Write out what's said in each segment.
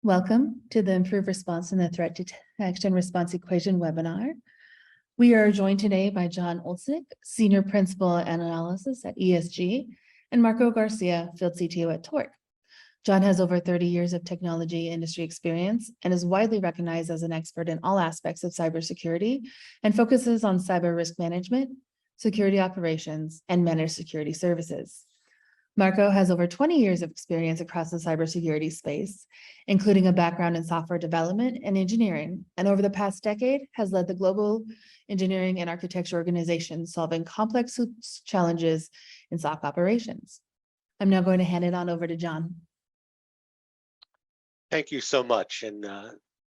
Welcome to the Improved Response in the Threat Detection Response Equation webinar. We are joined today by John Olczyk, Senior Principal and Analysis at ESG, and Marco Garcia, Field CTO at Torq. John has over 30 years of technology industry experience and is widely recognized as an expert in all aspects of cybersecurity and focuses on cyber risk management, security operations, and managed security services. Marco has over 20 years of experience across the cybersecurity space, including a background in software development and engineering, and over the past decade has led the global engineering and architecture organizations solving complex challenges in SOC operations. I'm now going to hand it on over to John. Thank you so much, and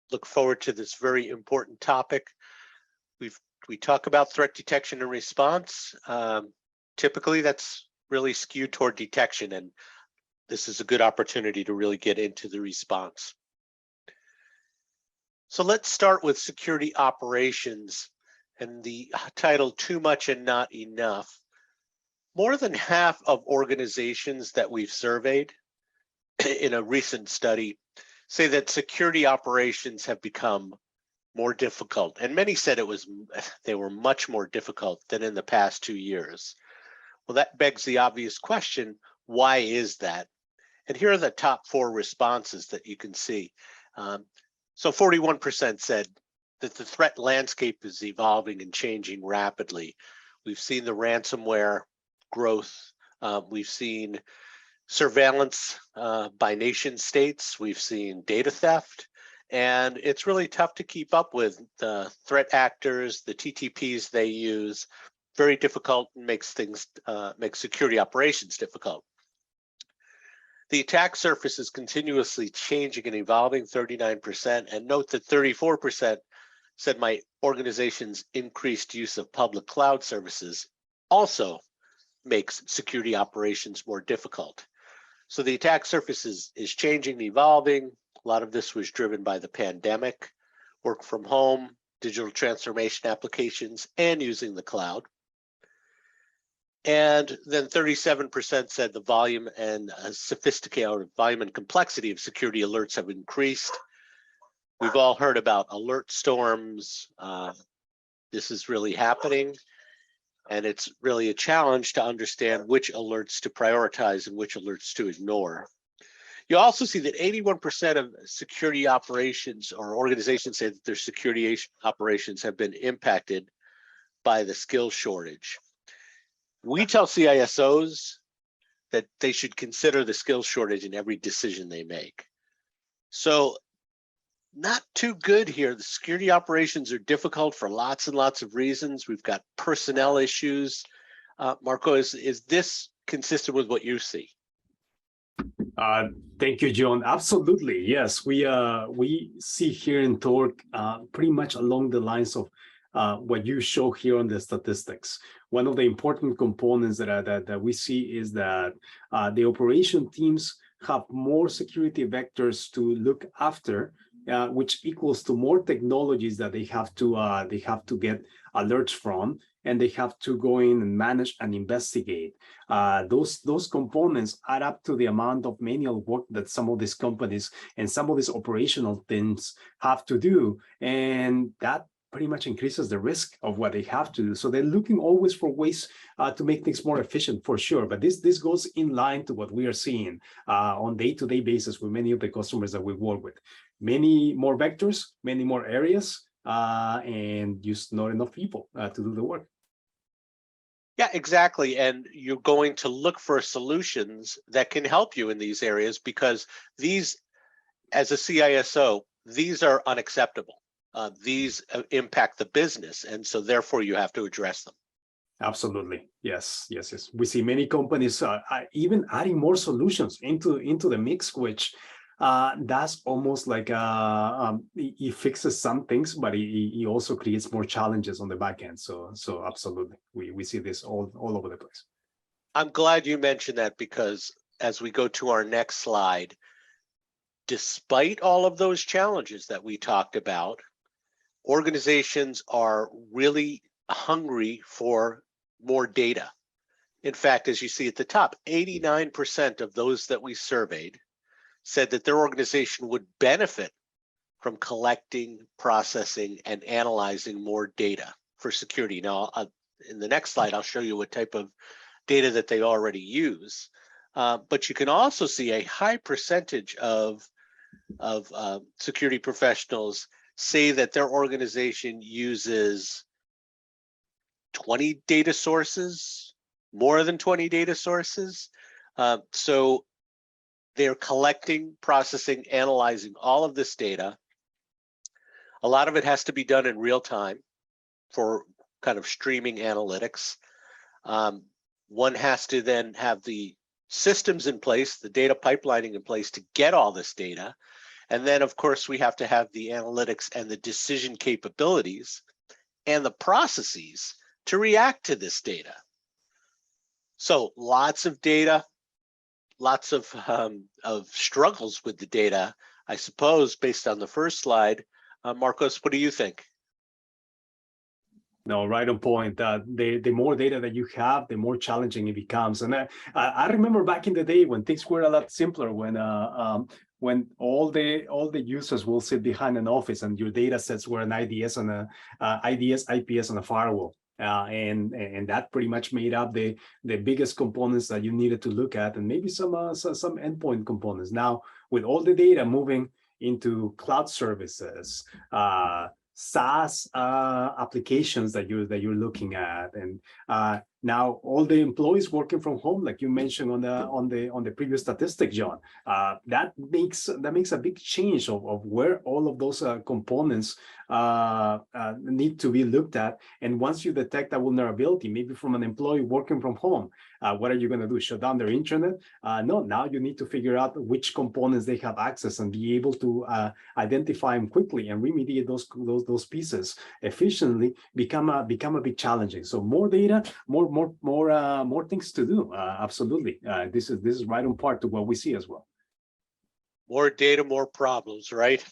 look forward to this very important topic. We talk about threat detection and response. Typically, that's really skewed toward detection, and this is a good opportunity to really get into the response. So let's start with security operations and the title, Too Much and Not Enough. More than half of organizations that we've surveyed in a recent study say that security operations have become more difficult, and many said they were much more difficult than in the past 2 years. Well, that begs the obvious question, why is that? And here are the top 4 responses that you can see. So 41% said that the threat landscape is evolving and changing rapidly. We've seen the ransomware growth. We've seen surveillance by nation states. We've seen data theft. And it's really tough to keep up with the threat actors, the TTPs they use. Very difficult and makes security operations difficult. The attack surface is continuously changing and evolving, 39%, and note that 34% said my organization's increased use of public cloud services also makes security operations more difficult. So the attack surface is changing and evolving. A lot of this was driven by the pandemic, work from home, digital transformation applications, and using the cloud. And then 37% said the volume and volume and complexity of security alerts have increased. We've all heard about alert storms. This is really happening, and it's really a challenge to understand which alerts to prioritize and which alerts to ignore. You also see that 81% of security operations or organizations say that their security operations have been impacted by the skill shortage. We tell CISOs that they should consider the skill shortage in every decision they make. So not too good here. The security operations are difficult for lots and lots of reasons. We've got personnel issues. Marco, is this consistent with what you see? Thank you, John. Absolutely, yes. We see here in Torq pretty much along the lines of what you show here on the statistics. One of the important components that we see is that the operation teams have more security vectors to look after, which equals to more technologies that they have to get alerts from, and they have to go in and manage and investigate. Those components add up to the amount of manual work that some of these companies and some of these operational teams have to do, and that pretty much increases the risk of what they have to do. So they're looking always for ways to make things more efficient, for sure. But this goes in line to what we are seeing on day-to-day basis with many of the customers that we work with. Many more vectors, many more areas, and just not enough people to do the work. Yeah, exactly. And you're going to look for solutions that can help you in these areas, because these, as a CISO, these are unacceptable. These impact the business, and so therefore you have to address them. Absolutely, yes. We see many companies even adding more solutions into the mix, which that's almost like it fixes some things, but it also creates more challenges on the back end. So absolutely, we see this all over the place. I'm glad you mentioned that, because as we go to our next slide, despite all of those challenges that we talked about, organizations are really hungry for more data. In fact, as you see at the top, 89% of those that we surveyed said that their organization would benefit from collecting, processing, and analyzing more data for security. Now, in the next slide, I'll show you what type of data that they already use. But you can also see a high percentage of security professionals say that their organization uses 20 data sources, more than 20 data sources. So they're collecting, processing, analyzing all of this data. A lot of it has to be done in real time for kind of streaming analytics. One has to then have the systems in place, the data pipelining in place to get all this data. And then, of course, we have to have the analytics and the decision capabilities and the processes to react to this data. So lots of data, lots of struggles with the data, I suppose, based on the first slide. Marcos, what do you think? No, right on point. The more data that you have, the more challenging it becomes. And I remember back in the day when things were a lot simpler, when all the users will sit behind an office and your data sets were an IDS and IPS on a firewall. And that pretty much made up the biggest components that you needed to look at, and maybe some endpoint components. Now, with all the data moving into cloud services, SaaS applications that you're looking at, and now all the employees working from home, like you mentioned on the previous statistic, John, that makes a big change of where all of those components need to be looked at. And once you detect a vulnerability, maybe from an employee working from home, what are you going to do? Shut down their internet? No, now you need to figure out which components they have access and be able to identify them quickly and remediate those pieces efficiently. Become a bit challenging. So more data, more things to do. Absolutely, this is right on par to what we see as well. More data, more problems, right?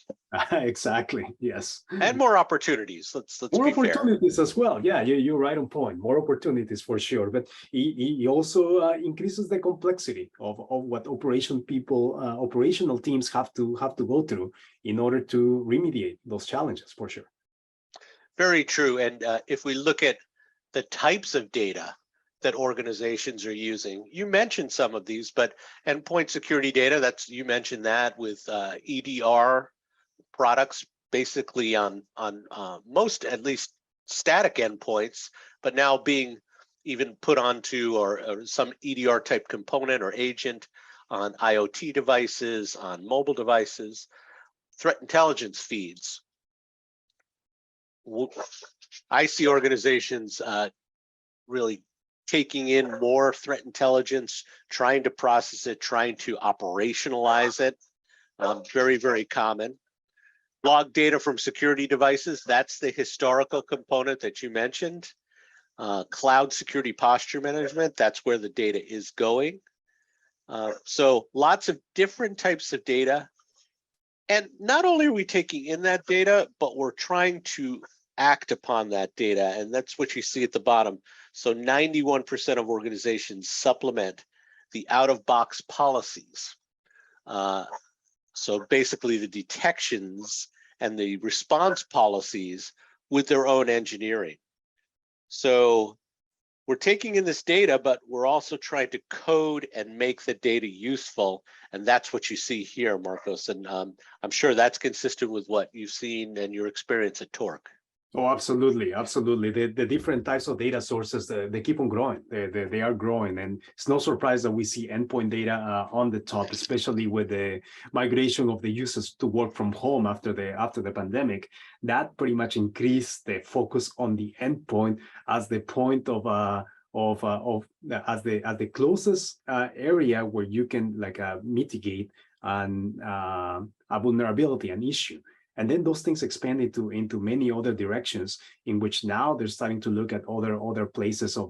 Exactly. Yes. And more opportunities. Let's more be fair. opportunities as well. Yeah, you're right on point. More opportunities for sure. But he also increases the complexity of what operational teams have to go through in order to remediate those challenges, for sure. Very true. And if we look at the types of data that organizations are using, you mentioned some of these, but endpoint security data, you mentioned that with EDR products, basically on most, at least, static endpoints, but now being even put onto or some EDR type component or agent on IoT devices, on mobile devices, threat intelligence feeds. I see organizations really taking in more threat intelligence, trying to process it, trying to operationalize it. Very, very common. Log data from security devices, that's the historical component that you mentioned. Cloud security posture management, that's where the data is going. So lots of different types of data. And not only are we taking in that data, but we're trying to act upon that data. And that's what you see at the bottom. So 91% of organizations supplement the out-of-box policies. So basically the detections and the response policies with their own engineering. So we're taking in this data, but we're also trying to code and make the data useful. And that's what you see here, Marcos. And I'm sure that's consistent with what you've seen and your experience at Torq. Oh, absolutely, absolutely. The different types of data sources, they keep on growing. They are growing, and it's no surprise that we see endpoint data on the top, especially with the migration of the users to work from home after the pandemic. That pretty much increased the focus on the endpoint as the point as the closest area where you can mitigate a vulnerability, an issue. And then those things expand into many other directions, in which now they're starting to look at other places of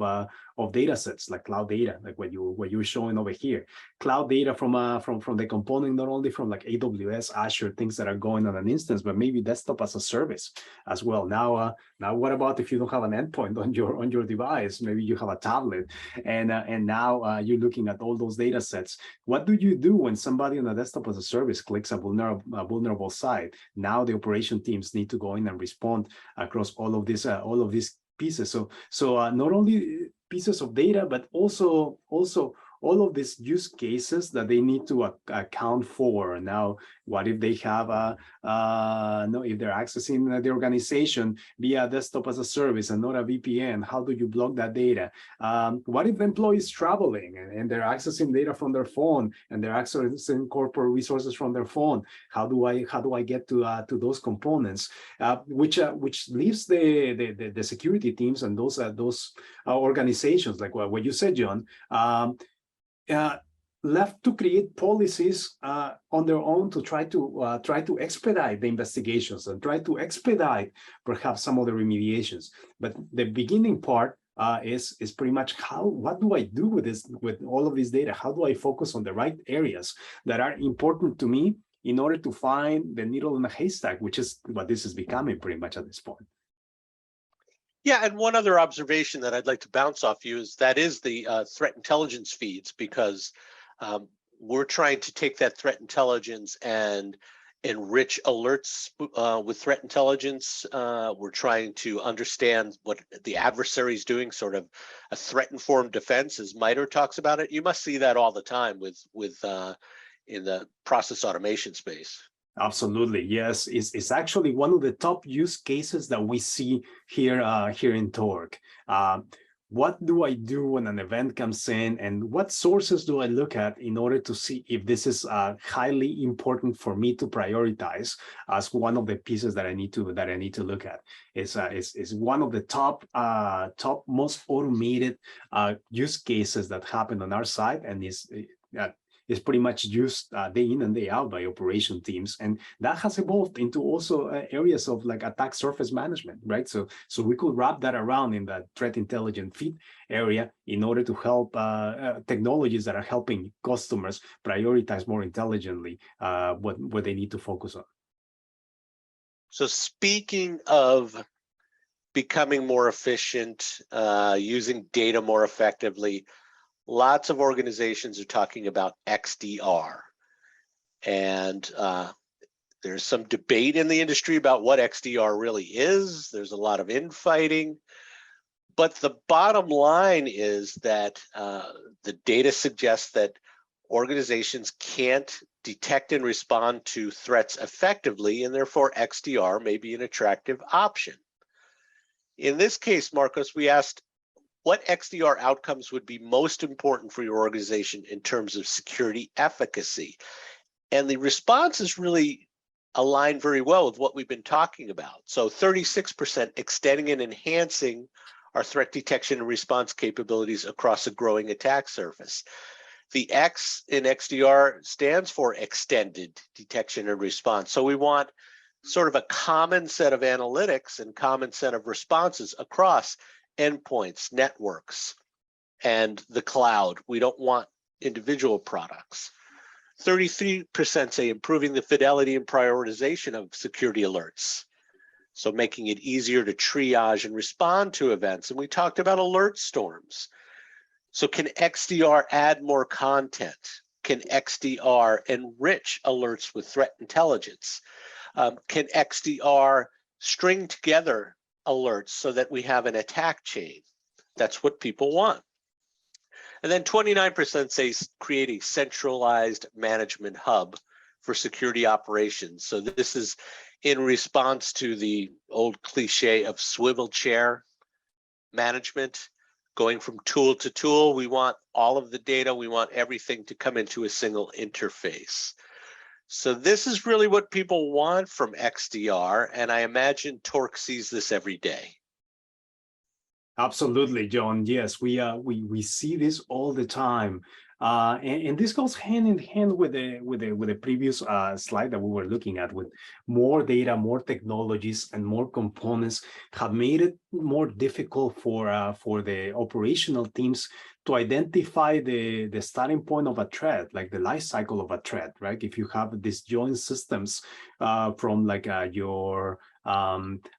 data sets like cloud data, like what you're showing over here. Cloud data from the component, not only from like AWS, Azure, things that are going on an instance, but maybe desktop as a service as well. Now what about if you don't have an endpoint on your device? Maybe you have a tablet, and now you're looking at all those data sets. What do you do when somebody on a desktop as a service clicks a vulnerable site? Now the operation teams need to go in and respond across all of these pieces. So not only pieces of data, but also all of these use cases that they need to account for. Now, what if they have if they're accessing the organization via desktop as a service and not a VPN? How do you block that data? What if the employee is traveling and they're accessing data from their phone and they're accessing corporate resources from their phone? How do I get to those components? Which leaves the security teams and those organizations, like what you said, John, left to create policies on their own to try to expedite the investigations and try to expedite perhaps some of the remediations. But the beginning part is pretty much what do I do with all of this data? How do I focus on the right areas that are important to me in order to find the needle in a haystack, which is what this is becoming pretty much at this point. Yeah, and one other observation that I'd like to bounce off you is the threat intelligence feeds, because we're trying to take that threat intelligence and enrich alerts with threat intelligence. We're trying to understand what the adversary is doing, sort of a threat-informed defense, as MITRE talks about it. You must see that all the time in the process automation space. Absolutely, yes. It's actually one of the top use cases that we see here in Torq. What do I do when an event comes in, and what sources do I look at in order to see if this is highly important for me to prioritize as one of the pieces that I need to look at? It's one of the top most automated use cases that happen on our side, and is pretty much used day in and day out by operation teams. And that has evolved into also areas of like attack surface management, right? So we could wrap that around in that threat intelligence feed area in order to help technologies that are helping customers prioritize more intelligently what they need to focus on. So speaking of becoming more efficient, using data more effectively, lots of organizations are talking about XDR, and there's some debate in the industry about what XDR really is. There's a lot of infighting, but the bottom line is that the data suggests that organizations can't detect and respond to threats effectively, and therefore XDR may be an attractive option. In this case, Marcos, we asked, what XDR outcomes would be most important for your organization in terms of security efficacy? And the responses really align very well with what we've been talking about. So 36% extending and enhancing our threat detection and response capabilities across a growing attack surface. The X in XDR stands for extended detection and response. So we want sort of a common set of analytics and common set of responses across endpoints, networks, and the cloud. We don't want individual products. 33% say improving the fidelity and prioritization of security alerts. So making it easier to triage and respond to events. And we talked about alert storms. So can XDR add more content? Can XDR enrich alerts with threat intelligence? Can XDR string together alerts so that we have an attack chain? That's what people want. And then 29% say create a centralized management hub for security operations. So this is in response to the old cliche of swivel chair management, going from tool to tool. We want all of the data. We want everything to come into a single interface. So this is really what people want from XDR, and I imagine Torq sees this every day. Absolutely, John. Yes, we see this all the time. And this goes hand in hand with the previous slide that we were looking at, with more data, more technologies, and more components have made it more difficult for the operational teams to identify the starting point of a threat, like the life cycle of a threat, right? If you have these joint systems from like your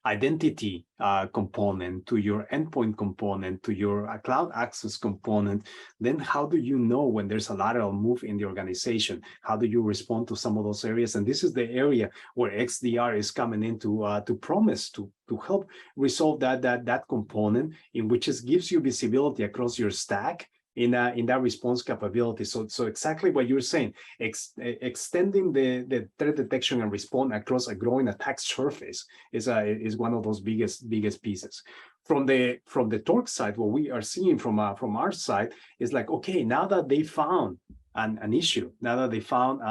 identity component to your endpoint component to your cloud access component, then how do you know when there's a lateral move in the organization? How do you respond to some of those areas? And this is the area where XDR is coming in to promise to help resolve that component, in which it gives you visibility across your stack in that response capability. So exactly what you're saying, extending the threat detection and response across a growing attack surface is one of those biggest pieces. From the Torq side, what we are seeing from our side is like, okay, now that they found an issue, now that they found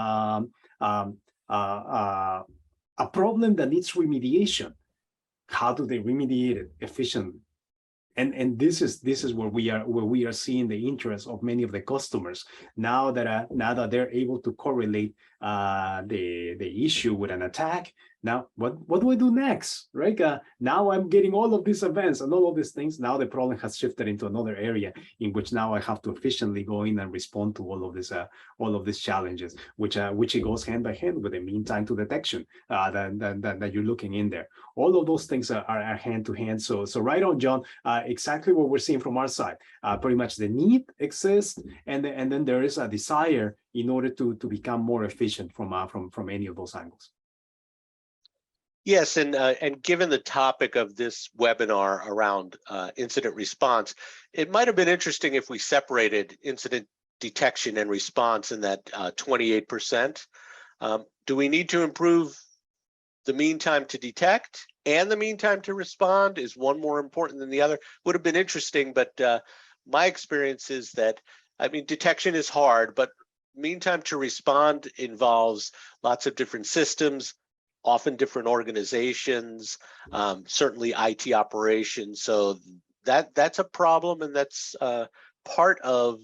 a problem that needs remediation, how do they remediate it efficiently? And this is where we are seeing the interest of many of the customers now that they're able to correlate the issue with an attack. Now, what do I do next, right? Now I'm getting all of these events and all of these things. Now the problem has shifted into another area in which now I have to efficiently go in and respond to all of these challenges, which it goes hand by hand with the mean time to detection that you're looking in there. All of those things are hand to hand. So right on, John. Exactly what we're seeing from our side. Pretty much the need exists, and then there is a desire in order to become more efficient from any of those angles. Yes, and given the topic of this webinar around incident response, it might have been interesting if we separated incident detection and response in that 28%. Do we need to improve the mean time to detect and the mean time to respond? Is one more important than the other? Would have been interesting, but my experience is that, I mean, detection is hard, but mean time to respond involves lots of different systems, often different organizations, certainly IT operations. So that's a problem, and that's part of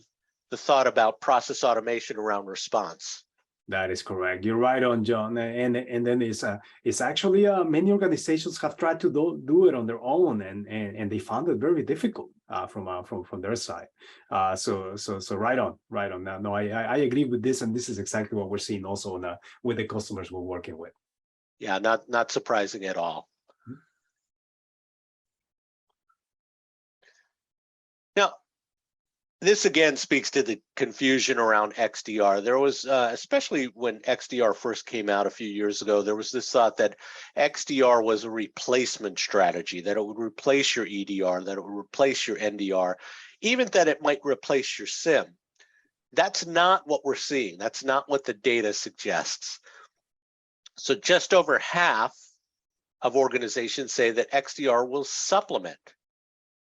the thought about process automation around response. That is correct. You're right on, John. And then it's actually many organizations have tried to do it on their own, and they found it very difficult from their side. So right on. No, I agree with this, and this is exactly what we're seeing also with the customers we're working with. Yeah, not surprising at all. Now, this again speaks to the confusion around XDR. There was, especially when XDR first came out a few years ago, there was this thought that XDR was a replacement strategy, that it would replace your EDR, that it would replace your NDR, even that it might replace your SIM. That's not what we're seeing. That's not what the data suggests. So just over half of organizations say that XDR will supplement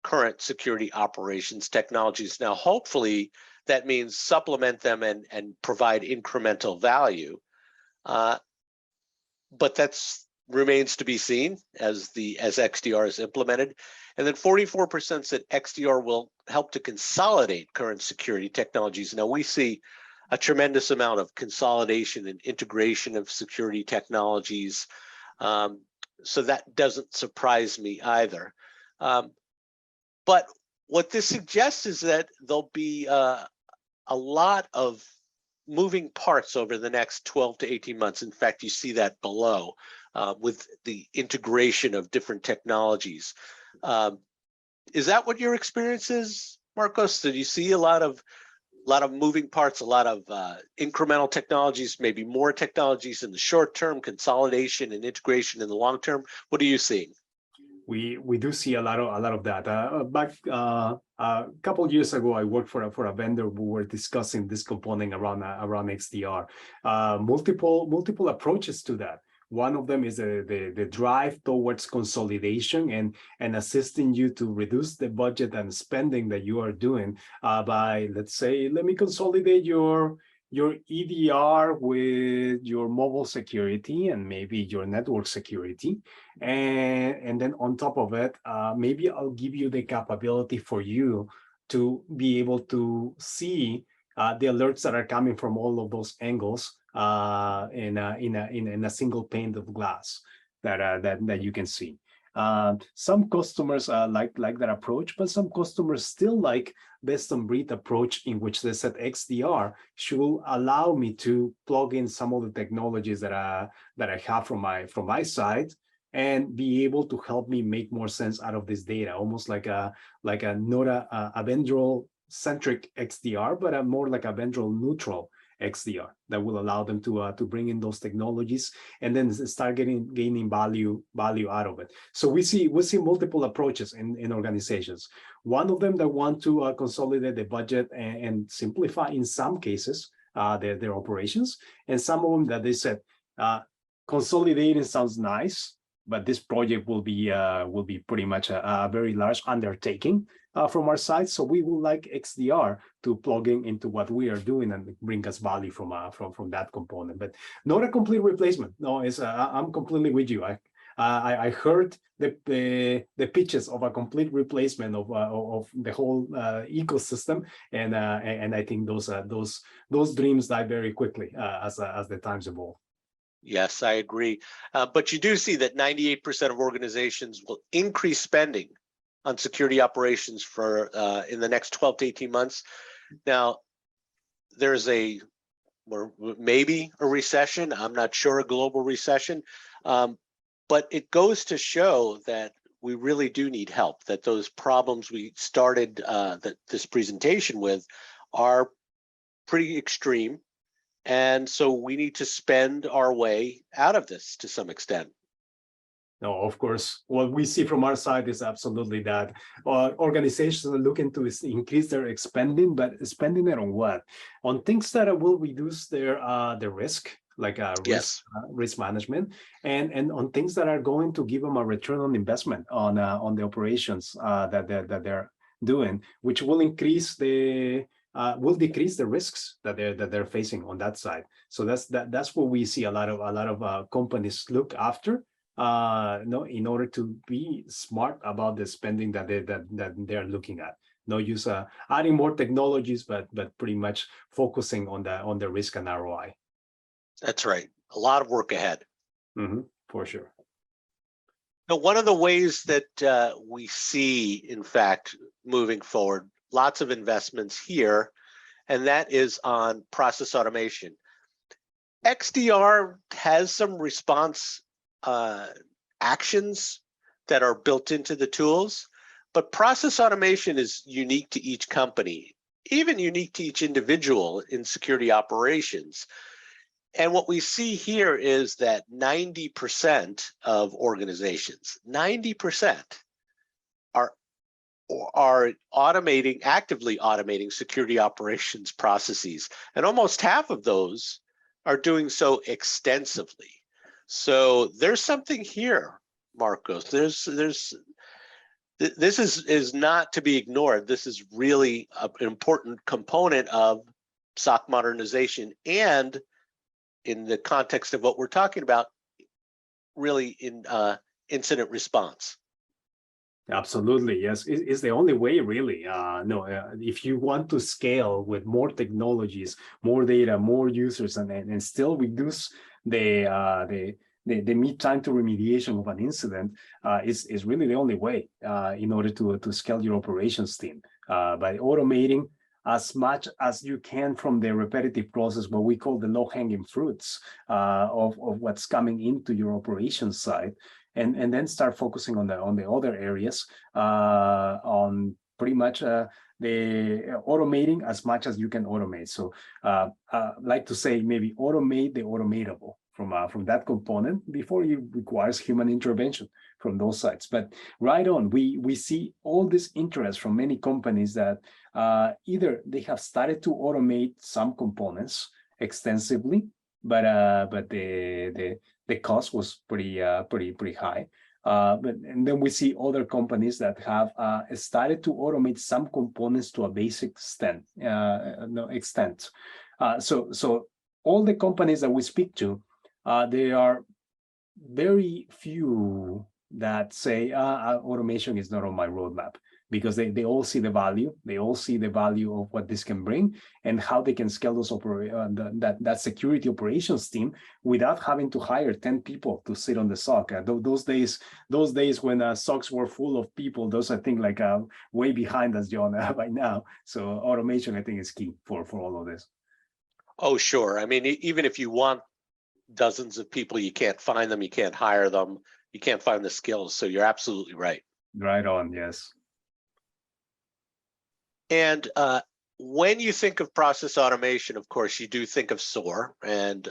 current security operations technologies. Now, hopefully that means supplement them and provide incremental value. But that's remains to be seen as XDR is implemented. And then 44% said XDR will help to consolidate current security technologies. Now, we see a tremendous amount of consolidation and integration of security technologies. So that doesn't surprise me either. But what this suggests is that there'll be a lot of moving parts over the next 12 to 18 months. In fact, you see that below with the integration of different technologies. Is that what your experience is, Marcos? Did you see a lot of moving parts, a lot of incremental technologies, maybe more technologies in the short term, consolidation and integration in the long term? What are you seeing? We do see a lot of that. Back a couple of years ago, I worked for a vendor. We were discussing this component around XDR. Multiple approaches to that. One of them is the drive towards consolidation and assisting you to reduce the budget and spending that you are doing by, let's say, let me consolidate your EDR with your mobile security and maybe your network security. And then on top of it, maybe I'll give you the capability for you to be able to see the alerts that are coming from all of those angles in a single pane of glass that you can see. Some customers like that approach, but some customers still like best on breed approach, in which they said XDR should allow me to plug in some of the technologies that I have from my side, and be able to help me make more sense out of this data, almost like not a vendor centric XDR, but a more like a vendor neutral XDR that will allow them to bring in those technologies and then start gaining value out of it. So we see multiple approaches in organizations. One of them that want to consolidate the budget and simplify in some cases their operations, and some of them that they said consolidating sounds nice, but this project will be pretty much a very large undertaking from our side. So we would like XDR to plug into what we are doing and bring us value from that component, but not a complete replacement. No, I'm completely with you. I heard the pitches of a complete replacement of the whole ecosystem, and I think those dreams die very quickly as the times evolve. Yes, I agree. But you do see that 98% of organizations will increase spending on security operations for in the next 12 to 18 months. Now, there's maybe a recession. I'm not sure, a global recession. But it goes to show that we really do need help, that those problems we started this presentation with are pretty extreme. And so we need to spend our way out of this to some extent. No, of course, what we see from our side is absolutely that organizations are looking to increase their spending, but spending it on what? On things that will reduce their risk, like risk management, and on things that are going to give them a return on investment on the operations that they're doing, which will decrease the risks that they're facing on that side. So that's what we see a lot of companies look after, in order to be smart about the spending that they're looking at. No use adding more technologies, but pretty much focusing on the risk and ROI. That's right. A lot of work ahead. For sure. Now, one of the ways that we see, in fact, moving forward, lots of investments here, and that is on process automation. XDR has some response actions that are built into the tools, but process automation is unique to each company, even unique to each individual in security operations. And what we see here is that 90% of organizations, 90% are actively automating security operations processes, and almost half of those are doing so extensively. So there's something here, Marcos. This is not to be ignored. This is really an important component of SOC modernization, and in the context of what we're talking about, really in incident response. Absolutely, yes. It's the only way, really. If you want to scale with more technologies, more data, more users, and still reduce the mean time to remediation of an incident, is really the only way in order to scale your operations team, by automating as much as you can from the repetitive process, what we call the low-hanging fruits of what's coming into your operations side. And then start focusing on the other areas, on pretty much the automating as much as you can automate. So like to say, maybe automate the automatable from that component before it requires human intervention from those sides. But right on, we see all this interest from many companies that either they have started to automate some components extensively, but the cost was pretty high. And then we see other companies that have started to automate some components to a basic extent. So all the companies that we speak to, there are very few that say automation is not on my roadmap. because they all see the value. They all see the value of what this can bring and how they can scale those that security operations team without having to hire 10 people to sit on the SOC. Those days when SOCs were full of people, those I think like way behind us, John, by now. So automation, I think, is key for all of this. Oh, sure. I mean, even if you want dozens of people, you can't find them, you can't hire them, you can't find the skills. So you're absolutely right. Right on, yes. And when you think of process automation, of course, you do think of SOAR, and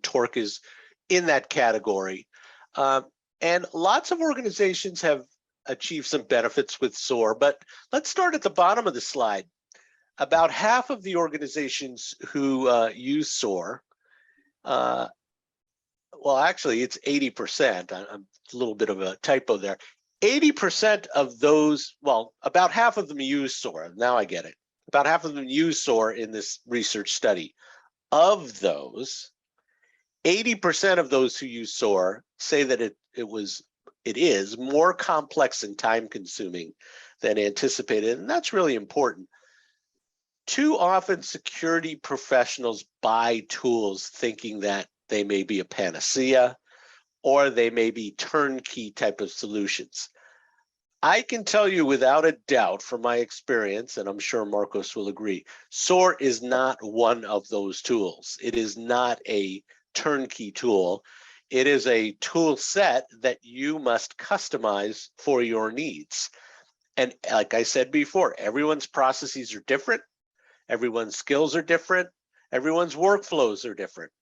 Torq is in that category. And lots of organizations have achieved some benefits with SOAR, but let's start at the bottom of the slide. About half of the organizations who use SOAR, well, actually, it's 80%. I'm a little bit of a typo there. 80% of those, well, about half of them use SOAR. Now I get it. About half of them use SOAR in this research study. Of those, 80% of those who use SOAR say that it is more complex and time-consuming than anticipated, and that's really important. Too often, security professionals buy tools thinking that they may be a panacea, or they may be turnkey type of solutions. I can tell you without a doubt from my experience, and I'm sure Marcos will agree, SOAR is not one of those tools. It is not a turnkey tool. It is a tool set that you must customize for your needs. And like I said before, everyone's processes are different, everyone's skills are different, everyone's workflows are different.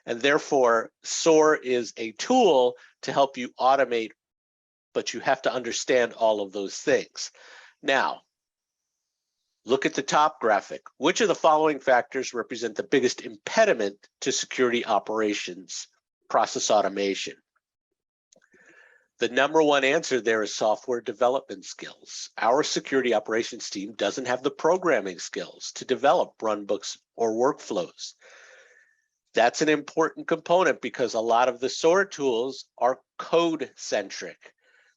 And therefore, SOAR is a tool to help you automate, but you have to understand all of those things. Now, look at the top graphic. Which of the following factors represent the biggest impediment to security operations process automation? The number one answer there is software development skills. Our security operations team doesn't have the programming skills to develop runbooks or workflows. That's an important component because a lot of the SOAR tools are code-centric.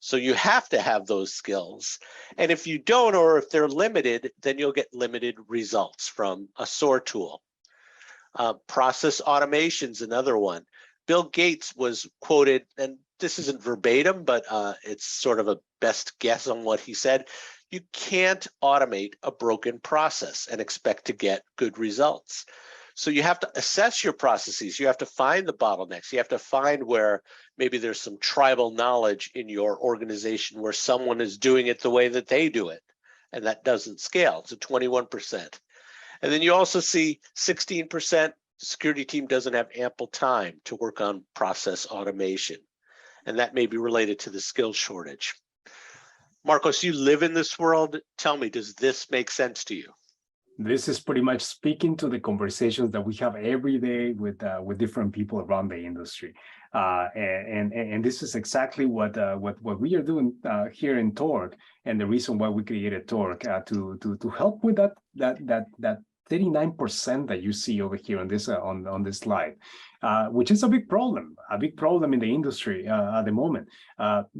So you have to have those skills. And if you don't, or if they're limited, then you'll get limited results from a SOAR tool. Process automation is another one. Bill Gates was quoted, and this isn't verbatim, but it's sort of a best guess on what he said. You can't automate a broken process and expect to get good results. So you have to assess your processes. You have to find the bottlenecks. You have to find where maybe there's some tribal knowledge in your organization where someone is doing it the way that they do it, and that doesn't scale. It's a 21%. And then you also see 16%, the security team doesn't have ample time to work on process automation. And that may be related to the skill shortage. Marcos, you live in this world. Tell me, does this make sense to you? This is pretty much speaking to the conversations that we have every day with different people around the industry, and this is exactly what we are doing here in Torq, and the reason why we created Torq to help with that 39% that you see over here on this slide, which is a big problem in the industry at the moment.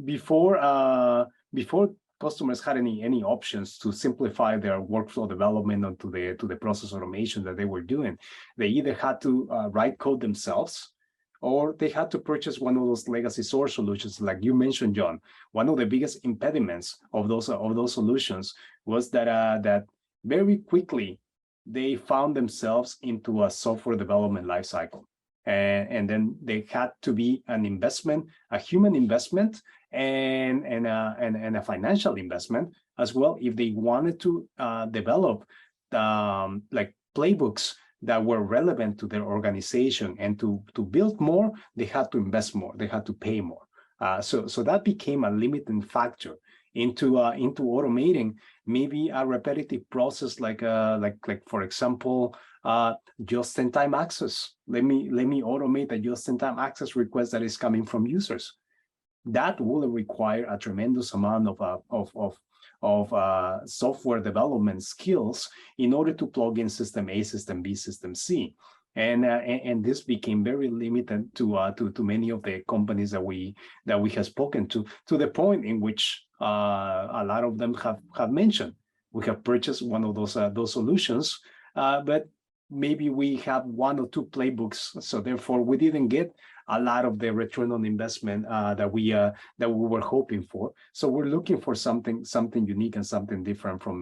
Before customers had any options to simplify their workflow development onto the process automation that they were doing, they either had to write code themselves, or they had to purchase one of those legacy SOAR solutions, like you mentioned, John. One of the biggest impediments of those solutions was that very quickly they found themselves into a software development lifecycle. And then they had to be an investment, a human investment, and a financial investment as well, if they wanted to develop like playbooks that were relevant to their organization. And to build more, they had to invest more, they had to pay more. So that became a limiting factor into automating maybe a repetitive process like for example, just-in-time access. Let me automate a just-in-time access request that is coming from users. That will require a tremendous amount of software development skills in order to plug in system A, system B, system C. And this became very limited to many of the companies that we have spoken to the point in which A lot of them have mentioned we have purchased one of those solutions, but maybe we have one or two playbooks, so therefore we didn't get a lot of the return on investment that we were hoping for. So we're looking for something unique and something different from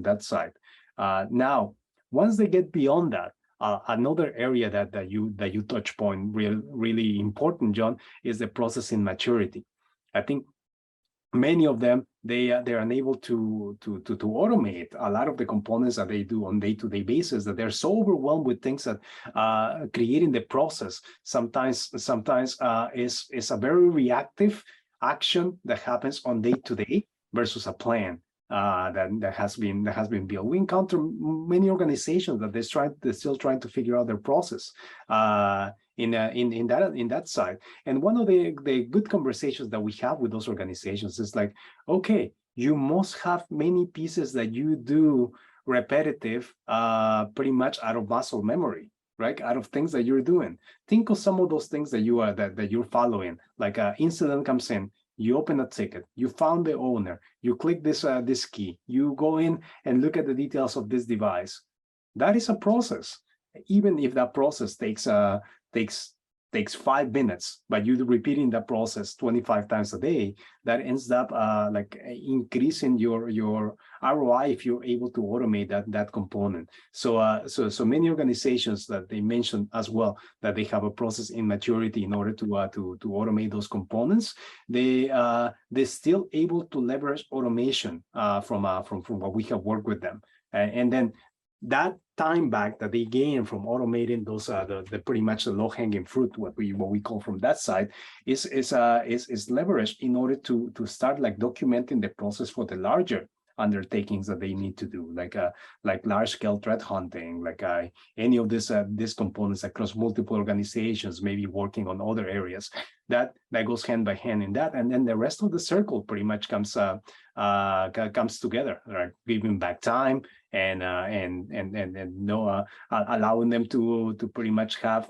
that side. Now, once they get beyond that, another area that you touch point really important, John, is the processing maturity. I think many of them they're unable to automate a lot of the components that they do on day-to-day basis, that they're so overwhelmed with things that creating the process sometimes is a very reactive action that happens on day-to-day versus a plan that has been built. We encounter many organizations that they're still trying to figure out their process in that side. And one of the good conversations that we have with those organizations is like, okay, you must have many pieces that you do repetitive, pretty much out of muscle memory, right? Out of things that you're doing. Think of some of those things that you are that you're following. Like an incident comes in, you open a ticket, you found the owner, you click this key, you go in and look at the details of this device. That is a process. Even if that process takes 5 minutes, but you're repeating that process 25 times a day, that ends up like increasing your ROI if you're able to automate that component. So many organizations that they mentioned as well that they have a process in maturity in order to automate those components. They're still able to leverage automation from what we have worked with them, and then that time back that they gain from automating those the pretty much the low-hanging fruit, what we call from that side, is leveraged in order to start like documenting the process for the larger undertakings that they need to do, like large-scale threat hunting, like any of these components across multiple organizations, maybe working on other areas. That goes hand by hand in that, and then the rest of the circle pretty much comes together, right? Giving back time and allowing them to pretty much have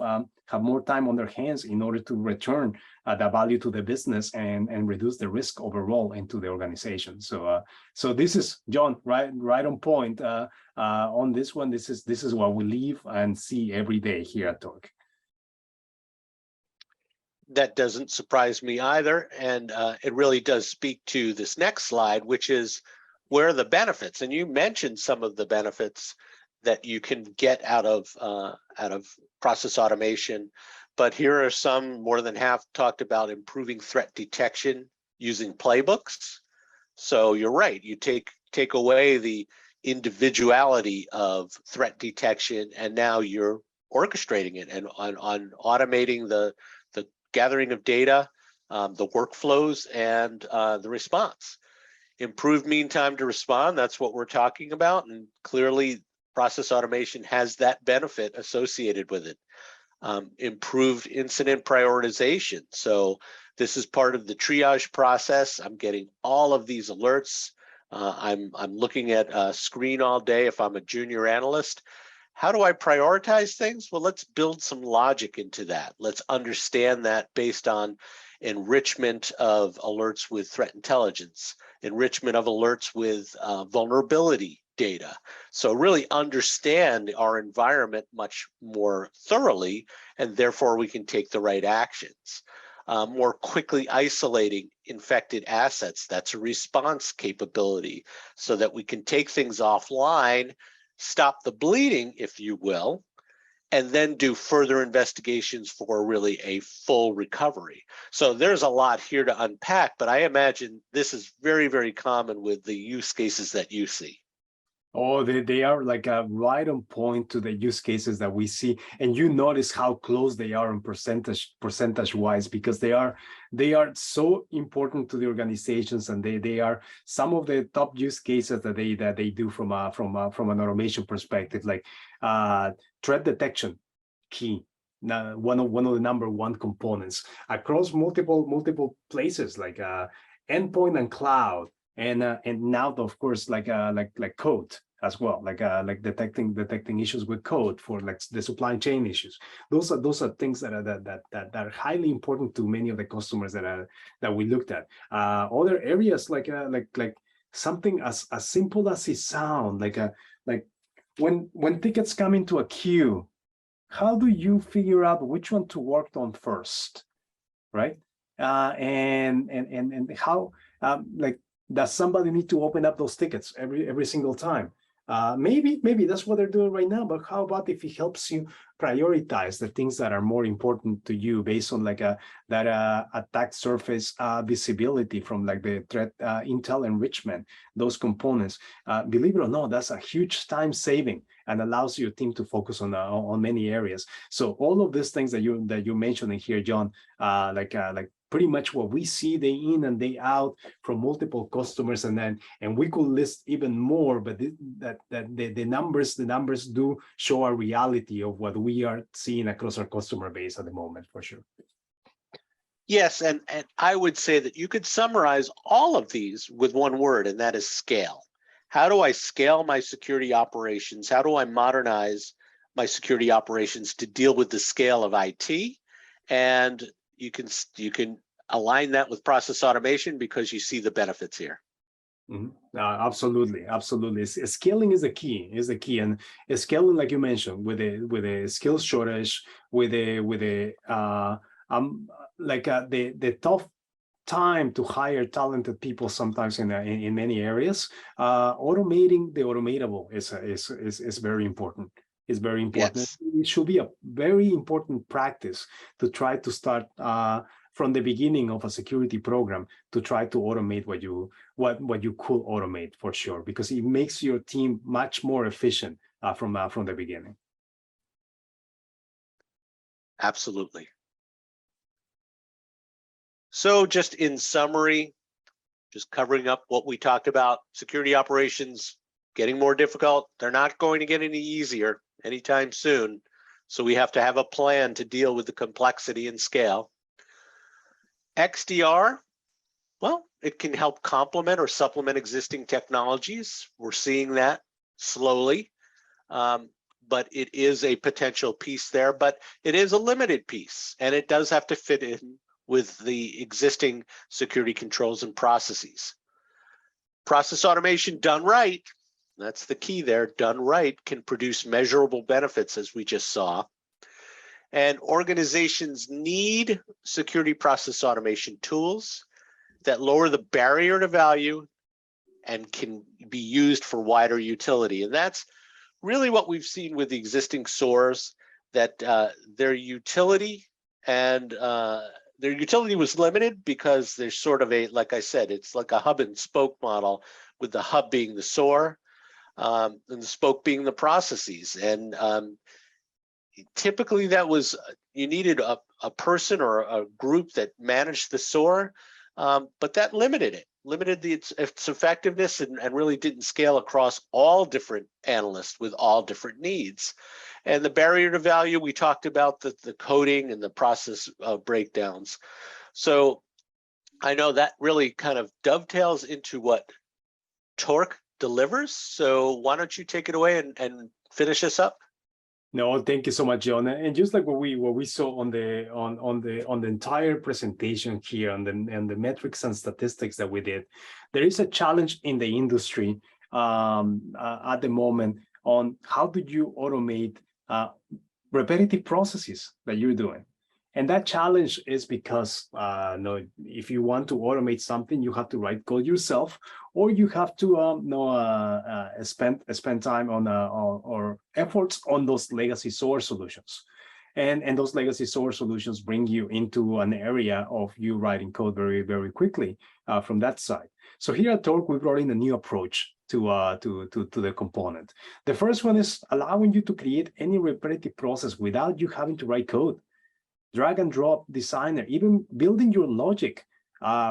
more time on their hands in order to return the value to the business and reduce the risk overall into the organization. So this is, John, right on point on this one. This is what we live and see every day here at Torq. That doesn't surprise me either, and it really does speak to this next slide, which is where are the benefits? And you mentioned some of the benefits that you can get out of process automation, but here are some. More than half talked about improving threat detection using playbooks. So you're right, you take away the individuality of threat detection, and now you're orchestrating it and on automating the gathering of data, the workflows, and the response. Improved mean time to respond, that's what we're talking about, and clearly process automation has that benefit associated with it. Improved incident prioritization. So this is part of the triage process. I'm getting all of these alerts. I'm looking at a screen all day if I'm a junior analyst. How do I prioritize things? Well, let's build some logic into that. Let's understand that based on enrichment of alerts with threat intelligence, enrichment of alerts with vulnerability data. So really understand our environment much more thoroughly, and therefore we can take the right actions. More quickly isolating infected assets, that's a response capability, so that we can take things offline, stop the bleeding, if you will, and then do further investigations for really a full recovery. So there's a lot here to unpack, but I imagine this is very, very common with the use cases that you see. Oh, they are like right on point to the use cases that we see, and you notice how close they are in percentage wise, because they are so important to the organizations, and they are some of the top use cases that they do from an automation perspective, like threat detection, key. Now, one of the number one components across multiple places, like endpoint and cloud. And now, of course, like code, as well, like detecting issues with code for like the supply chain issues. Those are things that are highly important to many of the customers that we looked at. Other areas like something as simple as it sound, like when tickets come into a queue, how do you figure out which one to work on first, right? And how like does somebody need to open up those tickets every single time? Maybe that's what they're doing right now, but how about if it helps you prioritize the things that are more important to you based on like that attack surface visibility from like the threat intel enrichment, those components. Believe it or not, that's a huge time saving and allows your team to focus on many areas. So all of these things that you mentioned in here, John, like pretty much what we see day in and day out from multiple customers, and we could list even more, but the numbers do show a reality of what we are seeing across our customer base at the moment, for sure. Yes, and I would say that you could summarize all of these with one word, and that is scale. How do I scale my security operations? How do I modernize my security operations to deal with the scale of IT? And you can align that with process automation because you see the benefits here. Mm-hmm. Absolutely. Scaling is the key, and scaling, like you mentioned, with a skills shortage, with the tough time to hire talented people sometimes in many areas. Automating the automatable is very important. It's very important. Yes. It should be a very important practice to try to start from the beginning of a security program to try to automate what you could automate, for sure, because it makes your team much more efficient from the beginning. Absolutely. So just in summary, just covering up what we talked about, security operations getting more difficult. They're not going to get any easier anytime soon. So we have to have a plan to deal with the complexity and scale. XDR, well, it can help complement or supplement existing technologies. We're seeing that slowly, but it is a potential piece there, but it is a limited piece, and it does have to fit in with the existing security controls and processes. Process automation done right, that's the key there, done right, can produce measurable benefits, as we just saw. And organizations need security process automation tools that lower the barrier to value and can be used for wider utility. And that's really what we've seen with the existing SOARs, that their utility was limited because there's sort of a, like I said, it's like a hub and spoke model, with the hub being the SOAR and the spoke being the processes. And typically that was, you needed a person or a group that managed the SOAR, but that limited its effectiveness and really didn't scale across all different analysts with all different needs. And the barrier to value, we talked about the coding and the process breakdowns. So I know that really kind of dovetails into what Torq delivers. So why don't you take it away and finish us up? No, thank you so much, John. And just like what we saw on the entire presentation here, and the metrics and statistics that we did, there is a challenge in the industry at the moment on how do you automate repetitive processes that you're doing. And that challenge is because if you want to automate something, you have to write code yourself, or you have to spend time on or efforts on those legacy source solutions. And those legacy source solutions bring you into an area of you writing code very, very quickly from that side. So here at Torq, we brought in a new approach to the component. The first one is allowing you to create any repetitive process without you having to write code. Drag and drop designer, even building your logic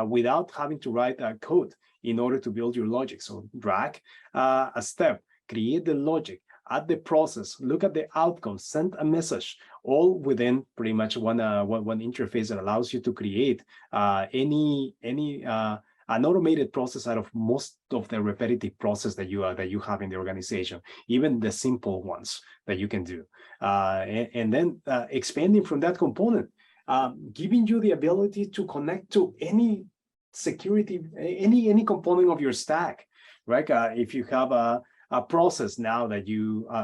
without having to write code in order to build your logic. So drag a step, create the logic, add the process, look at the outcome, send a message, all within pretty much one interface that allows you to create any an automated process out of most of the repetitive process that you have in the organization, even the simple ones that you can do, and then expanding from that component, giving you the ability to connect to any security, any component of your stack, right? If you have a process now that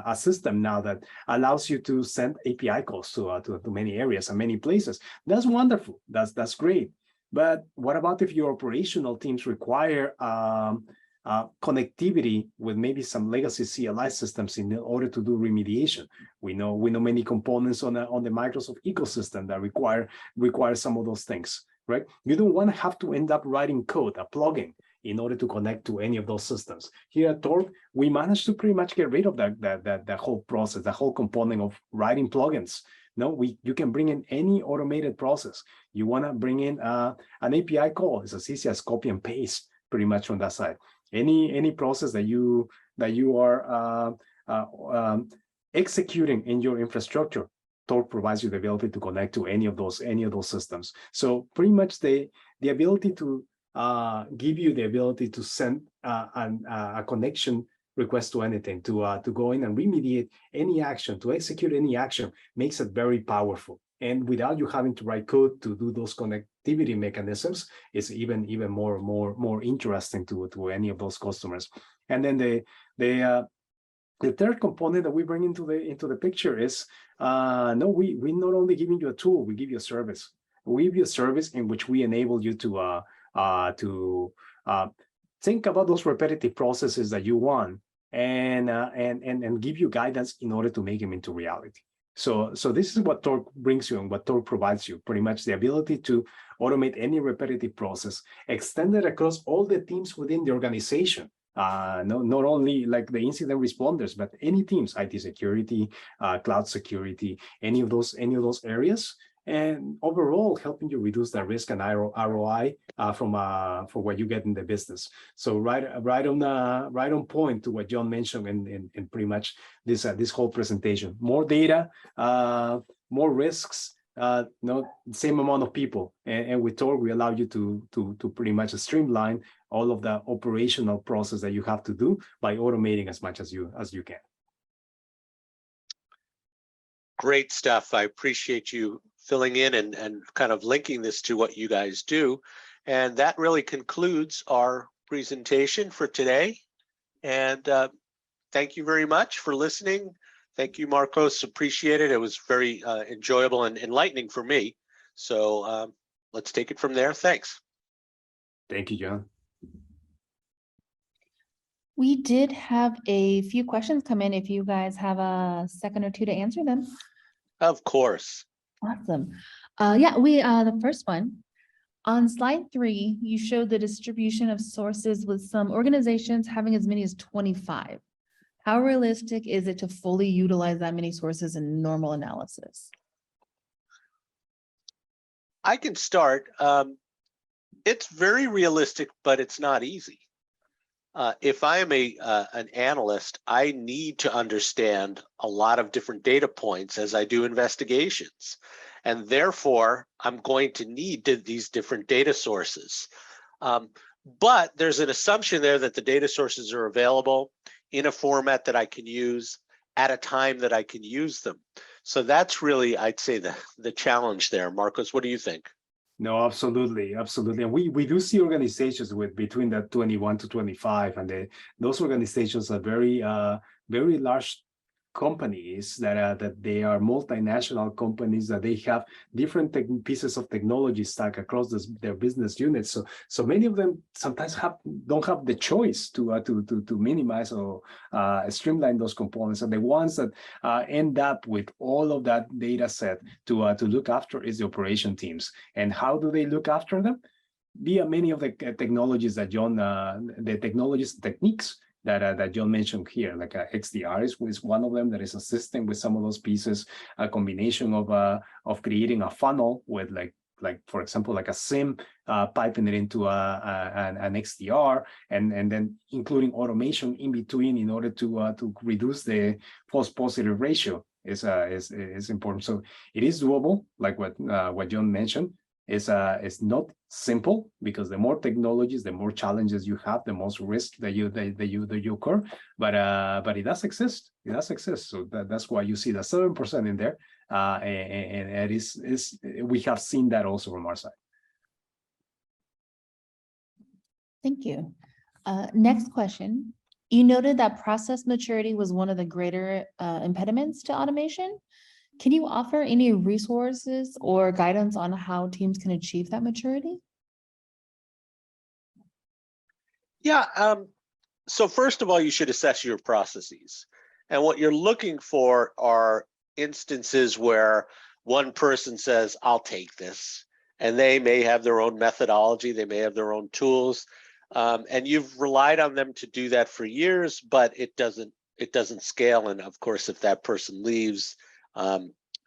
a system now that allows you to send API calls to many areas and many places, that's wonderful. That's great. But what about if your operational teams require connectivity with maybe some legacy CLI systems in order to do remediation? We know many components on the Microsoft ecosystem that require some of those things, right? You don't want to have to end up writing code, a plugin, in order to connect to any of those systems. Here at Torq, we managed to pretty much get rid of that whole process, the whole component of writing plugins. No, you can bring in any automated process. You want to bring in an API call. It's as easy as copy and paste, pretty much on that side. Any process that you are executing in your infrastructure, Torq provides you the ability to connect to any of those systems. So pretty much the ability to give you the ability to send a connection request to anything, to go in and remediate any action, to execute any action, makes it very powerful. And without you having to write code to do those connectivity mechanisms, it's even more interesting to any of those customers. And then the third component that we bring into the picture is we not only giving you a tool, we give you a service. We give you a service in which we enable you to think about those repetitive processes that you want and give you guidance in order to make them into reality. So this is what Torq brings you and what Torq provides you, pretty much the ability to automate any repetitive process, extend it across all the teams within the organization. Not only like the incident responders, but any teams, IT security, cloud security, any of those areas, and overall helping you reduce the risk and ROI from what you get in the business. So right on point to what John mentioned in pretty much this whole presentation. More data, more risks, same amount of people, and with Torq we allow you to pretty much streamline all of the operational process that you have to do by automating as much as you can. Great stuff. I appreciate you filling in and kind of linking this to what you guys do. And that really concludes our presentation for today. And thank you very much for listening. Thank you, Marcos. Appreciate it. It was very enjoyable and enlightening for me. So let's take it from there. Thanks. Thank you, John. We did have a few questions come in. If you guys have a second or two to answer them. Of course. Awesome. The first one. On slide 3, you showed the distribution of sources with some organizations having as many as 25. How realistic is it to fully utilize that many sources in normal analysis? I can start. It's very realistic, but it's not easy. If I am an analyst, I need to understand a lot of different data points as I do investigations. And therefore, I'm going to need these different data sources. But there's an assumption there that the data sources are available in a format that I can use at a time that I can use them. So that's really, I'd say, the challenge there. Marcos, what do you think? No, absolutely. And we do see organizations with between that 21 to 25, and those organizations are very large companies that they are multinational companies, that they have different pieces of technology stack across their business units. So many of them sometimes don't have the choice to minimize or streamline those components. And the ones that end up with all of that data set to look after is the operation teams. And how do they look after them? Via many of the technologies that John, techniques that John mentioned here, like XDR is one of them that is assisting with some of those pieces. A combination of creating a funnel with like for example, like a SIM, piping it into an XDR, and then including automation in between in order to reduce the false positive ratio is important. So it is doable, like what John mentioned. is not simple, because the more technologies, the more challenges you have, the most risk that you occur. But it does exist. It does exist. So that's why you see the 7% in there. And it is we have seen that also from our side. Thank you. Next question. You noted that process maturity was one of the greater impediments to automation. Can you offer any resources or guidance on how teams can achieve that maturity? Yeah. So first of all, you should assess your processes. And what you're looking for are instances where one person says, I'll take this. And they may have their own methodology. They may have their own tools. And you've relied on them to do that for years, but it doesn't scale. And of course, if that person leaves,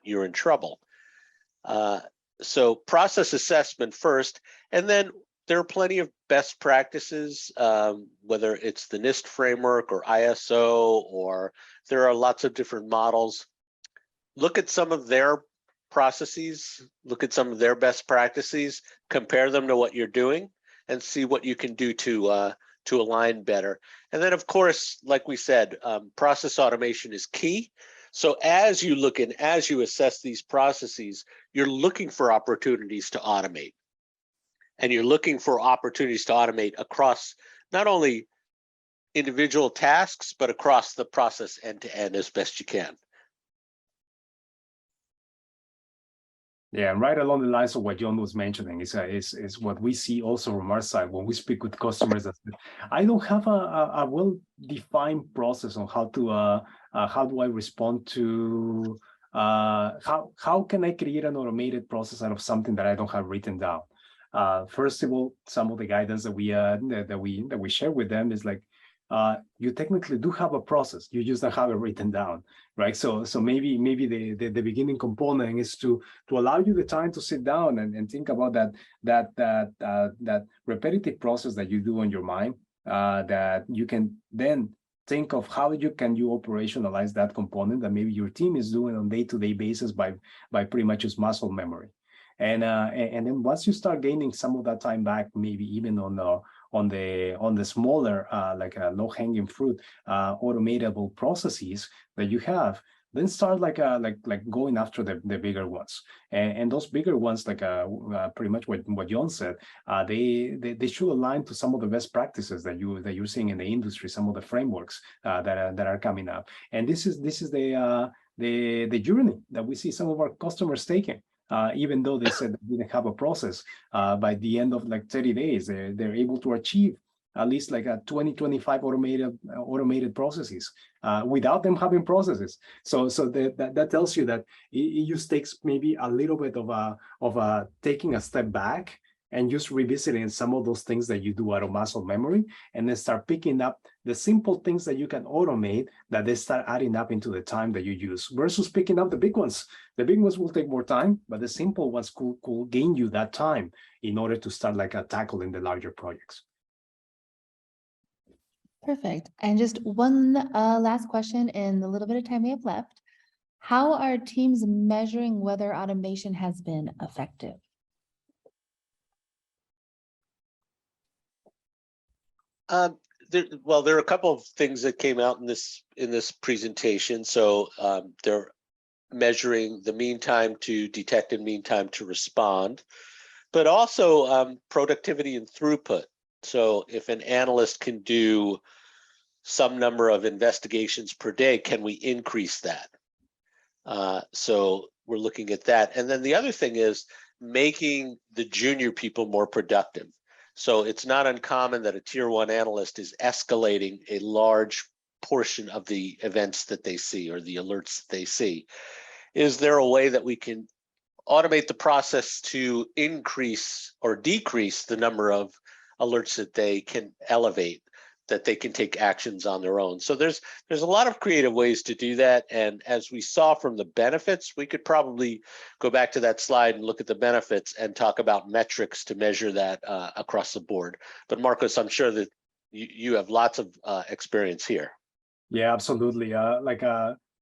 you're in trouble. So process assessment first, and then there are plenty of best practices, whether it's the NIST framework or ISO, or there are lots of different models. Look at some of their processes, look at some of their best practices, compare them to what you're doing, and see what you can do to align better. And then, of course, like we said, process automation is key. So as you look and as you assess these processes, you're looking for opportunities to automate. And you're looking for opportunities to automate across not only individual tasks, but across the process end to end as best you can. Yeah, right along the lines of what John was mentioning is what we see also from our side when we speak with customers. That I don't have a well-defined process on how do I respond to how can I create an automated process out of something that I don't have written down. First of all, some of the guidance that we share with them is like, you technically do have a process, you just don't have it written down, right? So maybe the beginning component is to allow you the time to sit down and think about that repetitive process that you do on your mind, that you can then think of how you operationalize that component that maybe your team is doing on day-to-day basis by pretty much just muscle memory. And then once you start gaining some of that time back, maybe even on the smaller like low-hanging fruit automatable processes that you have, then start like going after the bigger ones. And those bigger ones, like pretty much what John said, they should align to some of the best practices that you're seeing in the industry, some of the frameworks that are coming up. And this is the journey that we see some of our customers taking. Even though they said they didn't have a process, by the end of like 30 days, they're able to achieve at least like a 20-25 automated processes without them having processes. So that tells you that it just takes maybe a little bit of a taking a step back and just revisiting some of those things that you do out of muscle memory, and then start picking up the simple things that you can automate that they start adding up into the time that you use versus picking up the big ones. The big ones will take more time, but the simple ones could gain you that time in order to start like tackling the larger projects. Perfect. And just one last question in the little bit of time we have left. How are teams measuring whether automation has been effective? There are a couple of things that came out in this presentation. So they're measuring the mean time to detect and mean time to respond, but also productivity and throughput. So if an analyst can do some number of investigations per day, can we increase that? So we're looking at that. And then the other thing is making the junior people more productive. So it's not uncommon that a tier 1 analyst is escalating a large portion of the events that they see or the alerts that they see. Is there a way that we can automate the process to increase or decrease the number of alerts that they can elevate, that they can take actions on their own? So there's a lot of creative ways to do that. And as we saw from the benefits, we could probably go back to that slide and look at the benefits and talk about metrics to measure that across the board. But Marcos, I'm sure that you have lots of experience here. Yeah, absolutely.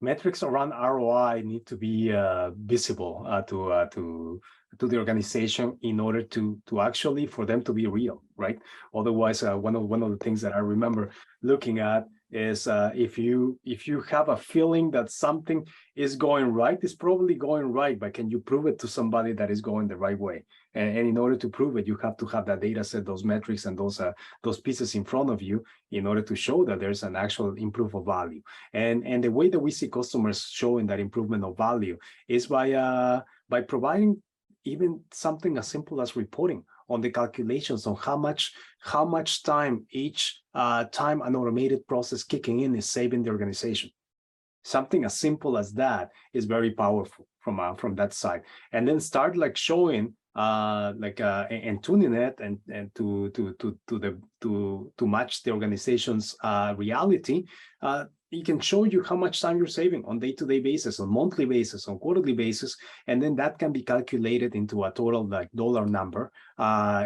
metrics around ROI need to be visible to the organization in order to actually for them to be real, right? Otherwise, one of the things that I remember looking at is if you have a feeling that something is going right, it's probably going right, but can you prove it to somebody that is going the right way? And in order to prove it, you have to have that data set, those metrics, and those pieces in front of you in order to show that there's an actual improvement of value. And the way that we see customers showing that improvement of value is by providing even something as simple as reporting on the calculations on how much time each time an automated process kicking in is saving the organization. Something as simple as that is very powerful from that side. And then start like showing and tuning it and to match the organization's reality. It can show you how much time you're saving on day-to-day basis, on monthly basis, on quarterly basis, and then that can be calculated into a total like dollar number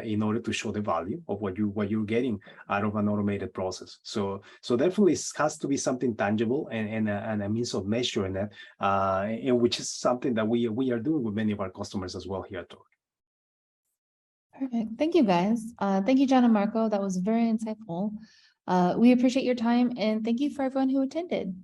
in order to show the value of what you're getting out of an automated process. So definitely it has to be something tangible and a means of measuring it, and which is something that we are doing with many of our customers as well here at Torq. Perfect. Thank you, guys. Thank you, John and Marco. That was very insightful. We appreciate your time and thank you for everyone who attended.